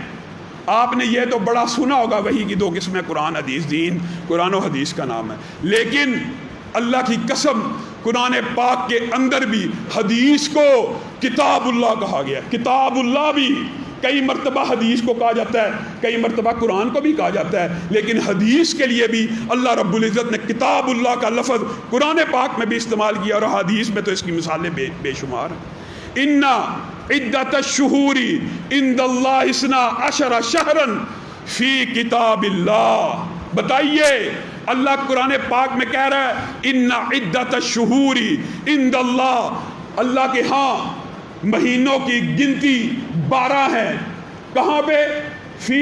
آپ نے یہ تو بڑا سنا ہوگا، وحی کی دو قسمیں، قرآن حدیث، دین قرآن و حدیث کا نام ہے، لیکن اللہ کی قسم قرآن پاک کے اندر بھی حدیث کو کتاب اللہ کہا گیا ہے۔ کتاب اللہ بھی کئی مرتبہ حدیث کو کہا جاتا ہے، کئی مرتبہ قرآن کو بھی کہا جاتا ہے، لیکن حدیث کے لیے بھی اللہ رب العزت نے کتاب اللہ کا لفظ قرآن پاک میں بھی استعمال کیا، اور حدیث میں تو اس کی مثالیں بے شمار ہیں۔ ان عدت الشہور عند اللہ 12 شہرا فی کتاب اللہ۔ بتائیے، اللہ قرآن پاک میں کہہ رہا ہے ان عدت الشہور عند اللہ، اللہ کے ہاں مہینوں کی گنتی 12 ہے۔ کہاں پہ؟ فی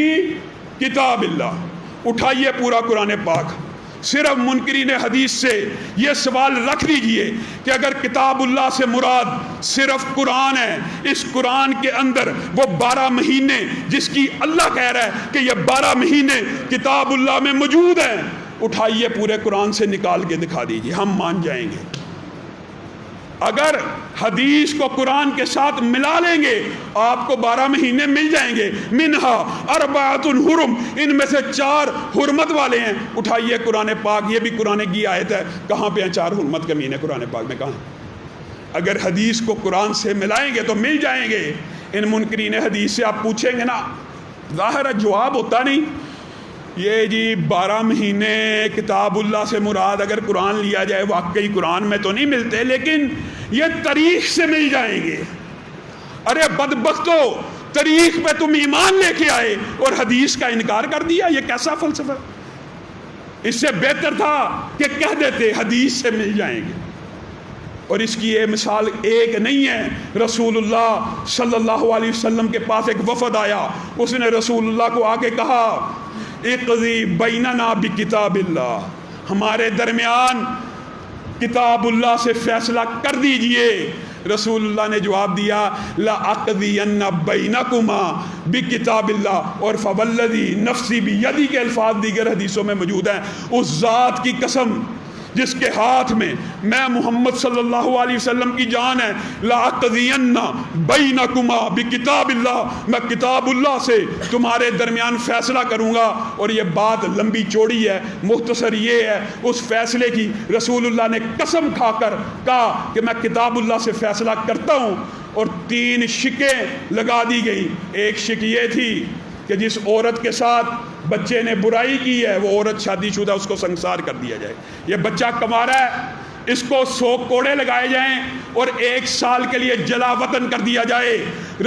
کتاب اللہ۔ اٹھائیے پورا قرآن پاک، صرف منکرین حدیث سے یہ سوال رکھ دیجئے کہ اگر کتاب اللہ سے مراد صرف قرآن ہے، اس قرآن کے اندر وہ 12 مہینے جس کی اللہ کہہ رہا ہے کہ یہ 12 مہینے کتاب اللہ میں موجود ہیں، اٹھائیے پورے قرآن سے نکال کے دکھا دیجئے، ہم مان جائیں گے۔ اگر حدیث کو قرآن کے ساتھ ملا لیں گے آپ کو 12 مہینے مل جائیں گے، منہا 4 حرم، ان میں سے 4 حرمت والے ہیں۔ اٹھائیے قرآن پاک، یہ بھی قرآن کی آیت ہے، کہاں پہ ہیں 4 حرمت کے مہینے قرآن پاک میں؟ کہاں؟ اگر حدیث کو قرآن سے ملائیں گے تو مل جائیں گے۔ ان منکرین حدیث سے آپ پوچھیں گے نا، ظاہر ہے جواب ہوتا نہیں، یہ جی 12 مہینے کتاب اللہ سے مراد اگر قرآن لیا جائے واقعی قرآن میں تو نہیں ملتے، لیکن یہ تاریخ سے مل جائیں گے۔ ارے بدبختو، تاریخ پہ تم ایمان لے کے آئے اور حدیث کا انکار کر دیا، یہ کیسا فلسفہ؟ اس سے بہتر تھا کہ کہہ دیتے حدیث سے مل جائیں گے۔ اور اس کی یہ مثال ایک نہیں ہے۔ رسول اللہ صلی اللہ علیہ وسلم کے پاس ایک وفد آیا، اس نے رسول اللہ کو آ کے کہا اقضی بیننا بکتاب اللہ، ہمارے درمیان کتاب اللہ سے فیصلہ کر دیجئے۔ رسول اللہ نے جواب دیا لأقضین بینکما بکتاب اللہ، اور فوالذی نفسی بیدی کے الفاظ دیگر حدیثوں میں موجود ہیں، اس ذات کی قسم جس کے ہاتھ میں میں محمد صلی اللہ علیہ وسلم کی جان ہے، لأقضین بینکما بکتاب اللہ، میں کتاب اللہ سے تمہارے درمیان فیصلہ کروں گا۔ اور یہ بات لمبی چوڑی ہے، مختصر یہ ہے، اس فیصلے کی رسول اللہ نے قسم کھا کر کہا کہ میں کتاب اللہ سے فیصلہ کرتا ہوں، اور 3 شکیں لگا دی گئی۔ ایک شک یہ تھی کہ جس عورت کے ساتھ بچے نے برائی کی ہے وہ عورت شادی شدہ، اس کو سنسار کر دیا جائے۔ یہ بچہ کمارا ہے، اس کو 100 کوڑے لگائے جائیں اور 1 سال کے لیے جلا وطن کر دیا جائے۔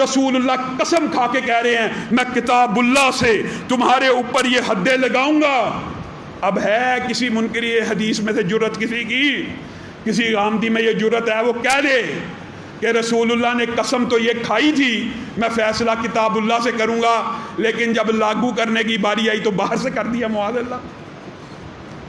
رسول اللہ قسم کھا کے کہہ رہے ہیں میں کتاب اللہ سے تمہارے اوپر یہ حدیں لگاؤں گا۔ اب ہے کسی منکری حدیث میں سے جرت کسی کی، کسی غامدی میں یہ جرت ہے وہ کہہ دے کہ رسول اللہ نے قسم تو یہ کھائی تھی میں فیصلہ کتاب اللہ سے کروں گا، لیکن جب لاگو کرنے کی باری آئی تو باہر سے کر دیا، معاذ اللہ۔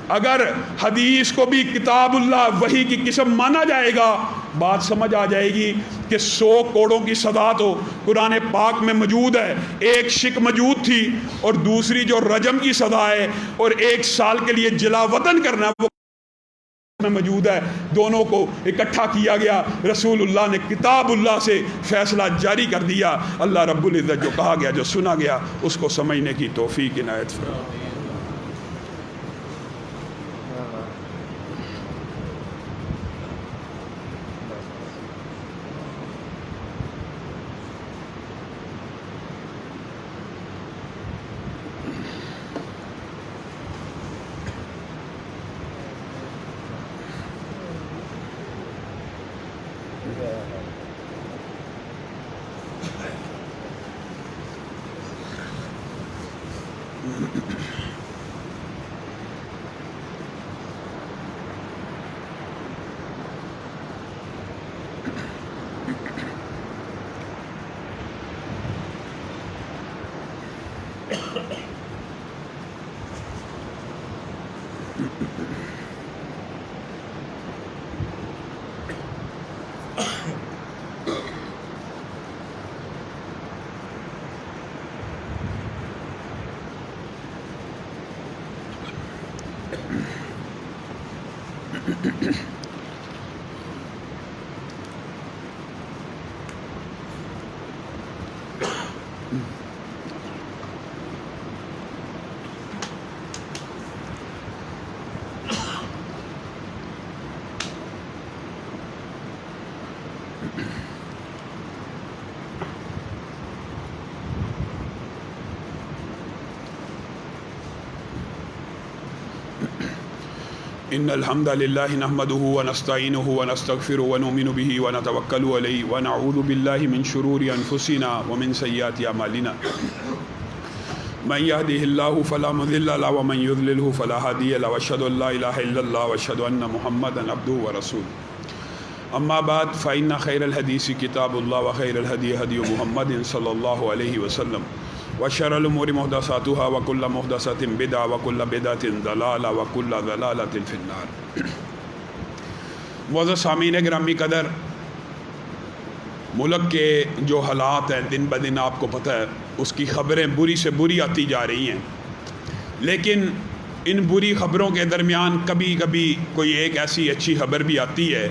اگر حدیث کو بھی کتاب اللہ وحی کی قسم مانا جائے گا، بات سمجھ آ جائے گی کہ 100 کوڑوں کی سزا تو قرآن پاک میں موجود ہے، ایک شک موجود تھی، اور دوسری جو رجم کی سزا ہے اور 1 سال کے لیے جلا وطن کرنا وہ میں موجود ہے، دونوں کو اکٹھا کیا گیا، رسول اللہ نے کتاب اللہ سے فیصلہ جاری کر دیا۔ اللہ رب العزت جو کہا گیا، جو سنا گیا، اس کو سمجھنے کی توفیق عنایت فرمائے۔ ان الحمد للہ نحمده ونستعینه ونستغفره ونؤمن به ونتوکل علیہ ونعوذ باللہ من شرور انفسنا ومن سیئات اعمالنا من يهده الله فلا مضل له ومن يضلل فلا هادي له واشهد ان لا اله الا الله واشهد ان محمدا عبده ورسوله اما بعد فان خير الحديث كتاب الله وخير الهدي هدي محمد صلى الله عليه وسلم وشر الامور محدثاتها وكل محدثة بدعة وكل بدعة ضلالة وكل ضلالة في النار۔ معزز سامعین گرامی قدر، ملک کے جو حالات ہیں دن بدن آپ کو پتہ ہے، اس کی خبریں بری سے بری آتی جا رہی ہیں، لیکن ان بری خبروں کے درمیان کبھی کبھی کوئی ایک ایسی اچھی خبر بھی آتی ہے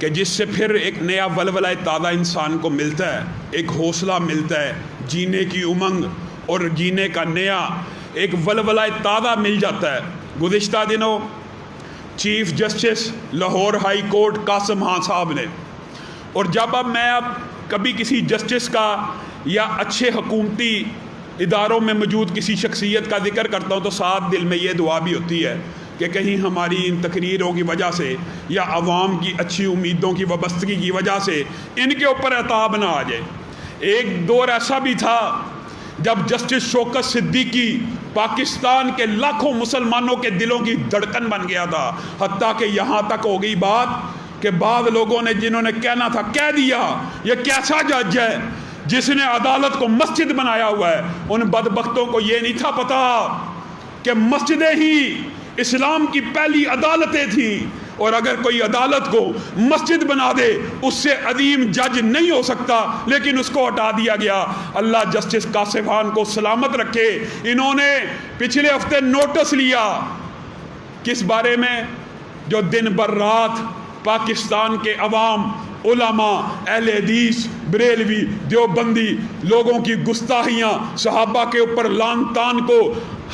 کہ جس سے پھر ایک نیا ولولہ تازہ انسان کو ملتا ہے، ایک حوصلہ ملتا ہے، جینے کی امنگ اور جینے کا نیا ایک ولولہ تازہ مل جاتا ہے۔ گزشتہ دنوں chief justice Lahore high court Qasim Khan صاحب نے، اور جب میں کبھی کسی جسٹس کا یا اچھے حکومتی اداروں میں موجود کسی شخصیت کا ذکر کرتا ہوں تو ساتھ دل میں یہ دعا بھی ہوتی ہے کہ کہیں ہماری ان تقریروں کی وجہ سے یا عوام کی اچھی امیدوں کی وابستگی کی وجہ سے ان کے اوپر عتاب نہ آ جائے۔ ایک دور ایسا بھی تھا جب جسٹس شوکت صدیقی پاکستان کے لاکھوں مسلمانوں کے دلوں کی دھڑکن بن گیا تھا، حتیٰ کہ یہاں تک ہو گئی بات کہ بعض لوگوں نے جنہوں نے کہنا تھا کہہ دیا، یہ کیسا جج ہے جس نے عدالت کو مسجد بنایا ہوا ہے۔ ان بدبختوں کو یہ نہیں تھا پتا کہ مسجدیں ہی اسلام کی پہلی عدالتیں تھیں، اور اگر کوئی عدالت کو مسجد بنا دے اس سے عظیم جج نہیں ہو سکتا، لیکن اس کو ہٹا دیا گیا۔ اللہ جسٹس قاسم خان کو سلامت رکھے۔ انہوں نے پچھلے ہفتے نوٹس لیا، کس بارے میں؟ جو دن بر رات پاکستان کے عوام، علماء، اہل حدیث، بریلوی، دیوبندی لوگوں کی گستاخیاں، صحابہ کے اوپر لعن طعن کو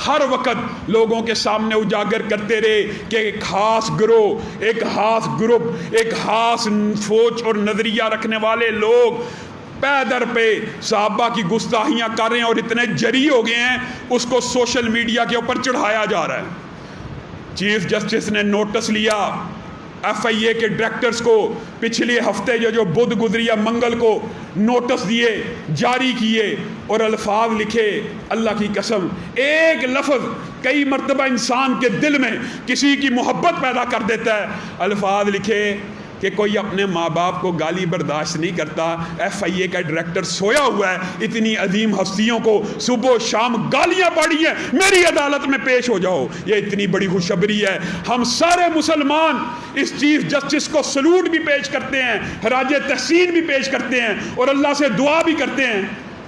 ہر وقت لوگوں کے سامنے اجاگر کرتے رہے کہ ایک خاص گروہ، ایک خاص گروپ، ایک خاص سوچ اور نظریہ رکھنے والے لوگ پے در پہ صحابہ کی گستاخیاں کر رہے ہیں اور اتنے جری ہو گئے ہیں، اس کو سوشل میڈیا کے اوپر چڑھایا جا رہا ہے۔ چیف جسٹس نے نوٹس لیا ایف آئی اے کے ڈائریکٹرز کو، پچھلے ہفتے جو بدھ گزریا منگل کو نوٹس دیے، جاری کیے، اور الفاظ لکھے۔ اللہ کی قسم، ایک لفظ کئی مرتبہ انسان کے دل میں کسی کی محبت پیدا کر دیتا ہے۔ الفاظ لکھے کہ کوئی اپنے ماں باپ کو گالی برداشت نہیں کرتا، ایف آئی اے کا ڈائریکٹر سویا ہوا ہے، اتنی عظیم ہستیوں کو صبح و شام گالیاں پڑی ہیں، میری عدالت میں پیش ہو جاؤ، یہ اتنی بڑی خوشخبری ہے۔ ہم سارے مسلمان اس چیف جسٹس کو سلوٹ بھی پیش کرتے ہیں، خراج تحسین بھی پیش کرتے ہیں، اور اللہ سے دعا بھی کرتے ہیں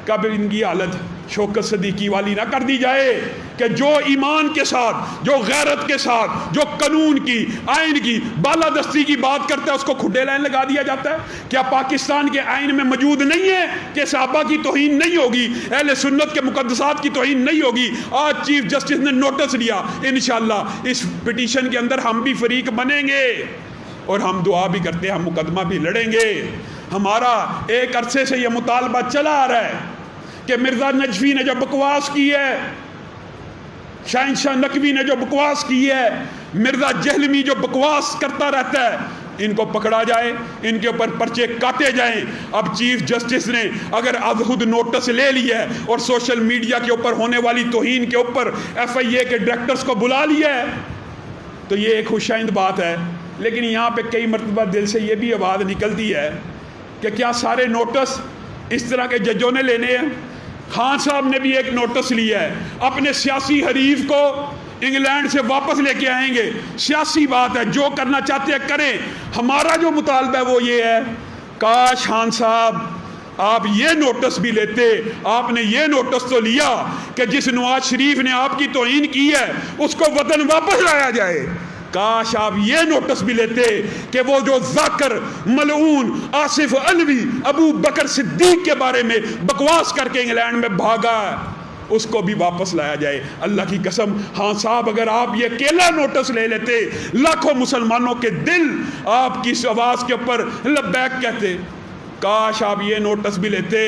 کب ان کی حالت شوکت صدیقی والی نہ کر دی جائے کہ جو ایمان کے ساتھ، جو غیرت کے ساتھ، جو قانون کی، آئین کی بالادستی کی بات کرتا ہے اس کو کھڈے لائن لگا دیا جاتا ہے؟ کیا پاکستان کے آئین میں موجود نہیں ہے کہ صحابہ کی توہین نہیں ہوگی، اہل سنت کے مقدسات کی توہین نہیں ہوگی؟ آج چیف جسٹس نے نوٹس لیا، انشاءاللہ اس پٹیشن کے اندر ہم بھی فریق بنیں گے اور ہم دعا بھی کرتے ہیں، ہم مقدمہ بھی لڑیں گے۔ ہمارا ایک عرصے سے یہ مطالبہ چلا آ رہا ہے کہ مرزا نجفی نے جو بکواس کی ہے، شہنشاہ نقوی نے جو بکواس کی ہے، مرزا جہلمی جو بکواس کرتا رہتا ہے، ان کو پکڑا جائے، ان کے اوپر پرچے کاٹے جائیں۔ اب چیف جسٹس نے اگر خود نوٹس لے لیا ہے اور سوشل میڈیا کے اوپر ہونے والی توہین کے اوپر FIA کے ڈائریکٹرز کو بلا لیا ہے تو یہ ایک خوش آئند بات ہے۔ لیکن یہاں پہ کئی مرتبہ دل سے یہ بھی آواز نکلتی ہے کہ کیا سارے نوٹس اس طرح کے ججوں نے لینے ہیں؟ خان صاحب نے بھی ایک نوٹس لیا ہے، اپنے سیاسی حریف کو انگلینڈ سے واپس لے کے آئیں گے، سیاسی بات ہے، جو کرنا چاہتے ہیں کریں۔ ہمارا جو مطالبہ ہے وہ یہ ہے، کاش خان صاحب آپ یہ نوٹس بھی لیتے۔ آپ نے یہ نوٹس تو لیا کہ جس نواز شریف نے آپ کی توہین کی ہے اس کو وطن واپس لایا جائے۔ کاش آپ یہ نوٹس بھی لیتے کہ وہ جو ذاکر ملعون آصف علوی ابو بکر صدیق کے بارے میں بکواس کر کے انگلینڈ میں بھاگا اس کو بھی واپس لایا جائے۔ اللہ کی قسم ہاں صاحب، اگر آپ یہ اکیلا نوٹس لے لیتے، لاکھوں مسلمانوں کے دل آپ کی اس آواز کے اوپر لبیک کہتے۔ کاش آپ یہ نوٹس بھی لیتے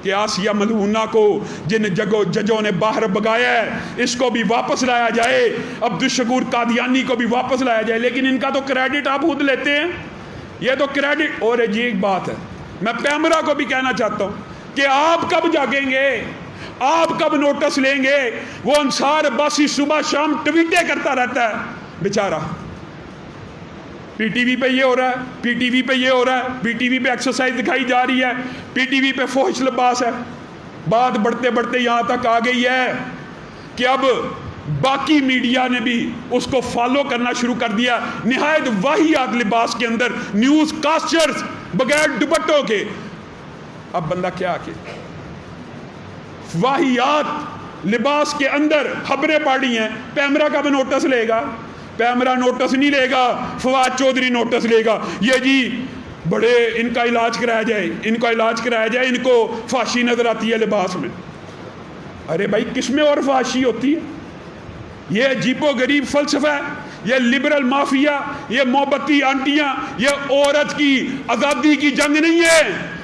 کہ آسیہ ملعونہ کو جن ججوں نے باہر بگایا ہے اس کو بھی واپس لایا جائے، عبدالشکور قادیانی کو بھی واپس لایا جائے۔ لیکن ان کا تو کریڈٹ آپ خود لیتے ہیں، یہ تو کریڈٹ۔ اور یہ ایک بات ہے، میں پیمرا کو بھی کہنا چاہتا ہوں کہ آپ کب جاگیں گے، آپ کب نوٹس لیں گے؟ وہ انصار عباسی صبح شام ٹویٹیں کرتا رہتا ہے بیچارہ، پی ٹی وی پہ یہ ہو رہا ہے، پی ٹی وی پہ یہ ہو رہا ہے، پی ٹی وی پہ ایکسرسائز دکھائی جا رہی ہے، پی ٹی وی پہ فحش لباس ہے۔ بات بڑھتے بڑھتے یہاں تک آ گئی ہے کہ اب باقی میڈیا نے بھی اس کو فالو کرنا شروع کر دیا، نہایت واہیات لباس کے اندر نیوز کاسٹرز بغیر دوپٹوں کے۔ اب بندہ کیا کہ واہیات لباس کے اندر خبریں پڑھی ہیں، پیمرا کا بھی نوٹس لے گا؟ پیمرا نوٹس نہیں لے گا، فواد چودھری نوٹس لے گا، یہ جی بڑے ان کا علاج کرایا جائے، ان کا علاج کرایا جائے، ان کو فحاشی نظر آتی ہے لباس میں۔ ارے بھائی کس میں اور فحاشی ہوتی ہے؟ یہ عجیب و غریب فلسفہ ہے، یہ لبرل مافیا، یہ محبتی آنٹیاں، یہ عورت کی آزادی کی جنگ نہیں ہے،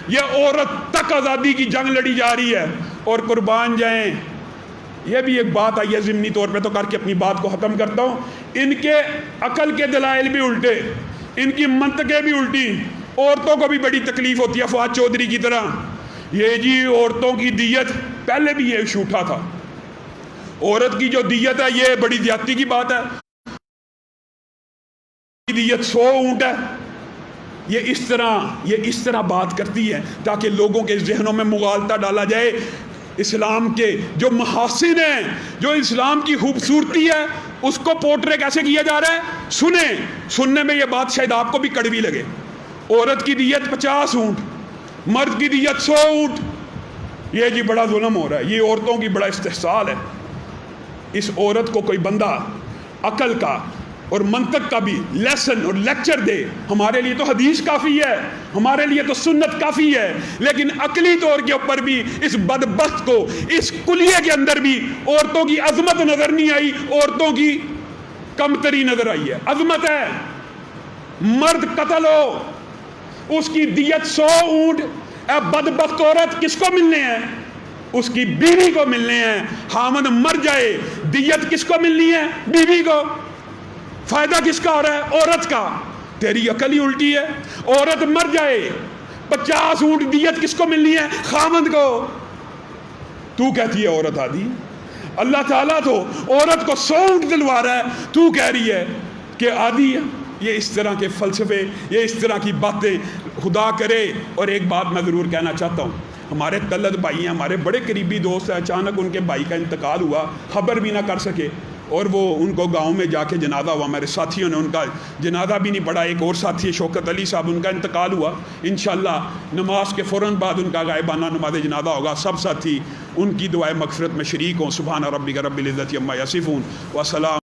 یہ عورت تک آزادی کی جنگ لڑی جا رہی ہے۔ اور قربان جائیں، یہ بھی ایک بات آئی ہے ضمنی طور پہ تو کر کے اپنی بات کو ختم کرتا ہوں، ان کے عقل کے دلائل بھی الٹے، ان کی منطقیں بھی الٹی، عورتوں کو بھی بڑی تکلیف ہوتی ہے فواد چودھری کی طرح۔ یہ جی عورتوں کی دیت، پہلے بھی یہ ایشو اٹھا تھا، عورت کی جو دیت ہے یہ بڑی زیادتی کی بات ہے، دیت 100 اونٹ ہے۔ یہ اس طرح بات کرتی ہے تاکہ لوگوں کے ذہنوں میں مغالطہ ڈالا جائے۔ اسلام کے جو محاسن ہیں، جو اسلام کی خوبصورتی ہے، اس کو پورٹرے کیسے کیا جا رہا ہے؟ سننے میں یہ بات شاید آپ کو بھی کڑوی لگے۔ عورت کی دیت 50 اونٹ، مرد کی دیت 100 اونٹ، یہ جی بڑا ظلم ہو رہا ہے، یہ عورتوں کی بڑا استحصال ہے۔ اس عورت کو کوئی بندہ عقل کا اور منطق کا بھی لیسن اور لیکچر دے۔ ہمارے لیے تو حدیث کافی ہے، ہمارے لیے تو سنت کافی ہے، لیکن عقلی طور کے اوپر بھی اس بدبخت کو اس کلیے کے اندر بھی عورتوں کی عظمت نظر نہیں آئی، عورتوں کی کمتری نظر آئی ہے۔ عظمت ہے، مرد قتل ہو اس کی دیت 100 اونٹ، اے بدبخت عورت کس کو ملنے ہیں؟ اس کی بیوی کو ملنے ہیں۔ خامد مر جائے دیت کس کو ملنی ہے؟ بیوی کو۔ فائدہ کس کا ہو رہا ہے؟ عورت کا۔ تیری عقل ہی الٹی ہے، عورت مر جائے 50 اونٹ دیت کس کو ملنی ہے؟ خامد کو۔ تو کہتی ہے عورت آدھی، اللہ تعالیٰ تو عورت کو 100 اونٹ دلوا رہا ہے، تو کہہ رہی ہے کہ آدھی ہے۔ یہ اس طرح کے فلسفے، یہ اس طرح کی باتیں خدا کرے۔ اور ایک بات میں ضرور کہنا چاہتا ہوں، ہمارے طلت بھائی ہیں، ہمارے بڑے قریبی دوست ہیں، اچانک ان کے بھائی کا انتقال ہوا، خبر بھی نہ کر سکے، اور وہ ان کو گاؤں میں جا کے جنازہ ہوا، میرے ساتھیوں نے ان کا جنازہ بھی نہیں پڑھا. ایک اور ساتھی شوکت علی صاحب، ان کا انتقال ہوا. انشاءاللہ نماز کے فوراً بعد ان کا غائبانہ نماز جنازہ ہوگا. سب ساتھی ان کی دعائے مغفرت میں شریک ہوں. سبحان ربک رب العزت عما یصفون وسلام.